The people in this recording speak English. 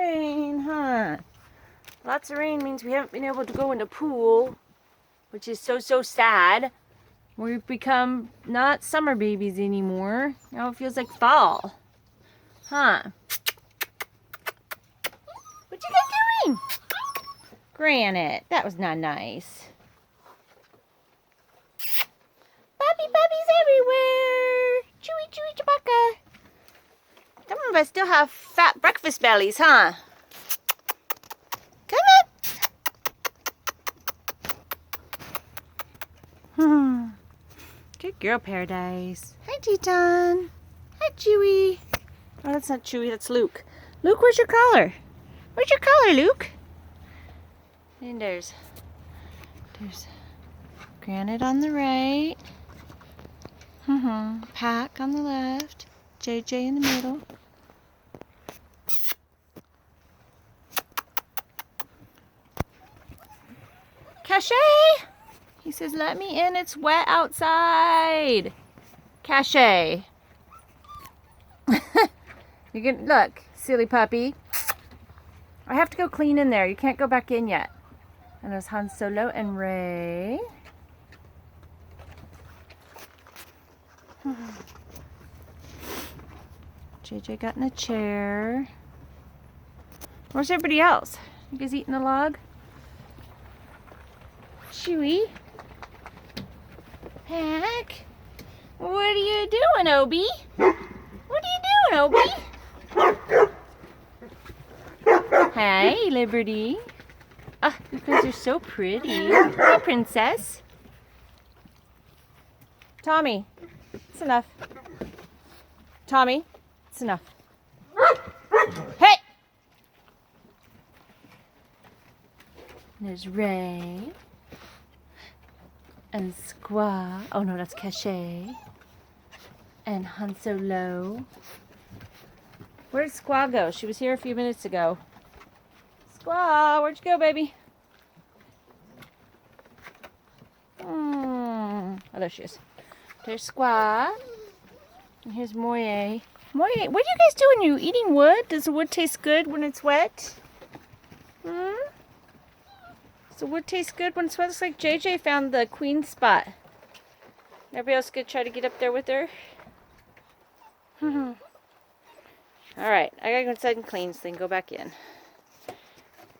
rain, huh? Lots of rain means we haven't been able to go in the pool, which is so sad. We've become not summer babies anymore. Now it feels like fall. Huh? What you guys doing? Granite, that was not nice. Puppies everywhere. Chewy, chewy, Chewbacca. Some of us still have fat breakfast bellies, huh? Come up. Good girl, Paradise. Hi, Teton. Hi, Chewy. Oh, that's not Chewy, that's Luke. Luke, where's your collar? Where's your collar, Luke? And there's Granite on the right. Pack on the left. JJ in the middle. Cache! He says, let me in, it's wet outside. Cache. You can look, silly puppy. I have to go clean in there. You can't go back in yet. And there's Han Solo and Rey. JJ got in a chair. Where's everybody else? You guys eating the log? Chewy? Pack? What are you doing, Obi? What are you doing, Obi? Hi, Liberty. Ah, you guys are so pretty. Hi, Princess. Tommy, it's enough. Tommy, it's enough. Hey! There's Rey. And Squaw. Oh no, that's Cache. And Han Solo. Where did Squaw go? She was here a few minutes ago. Squaw, where'd you go, baby? Oh, there she is. There's Squaw. And here's Moye. Moye, what are you guys doing? You eating wood? Does the wood taste good when it's wet? Does the wood taste good when it's wet? Looks like JJ found the queen spot. Everybody else gonna try to get up there with her? Alright, I gotta go inside and clean so they can go back in.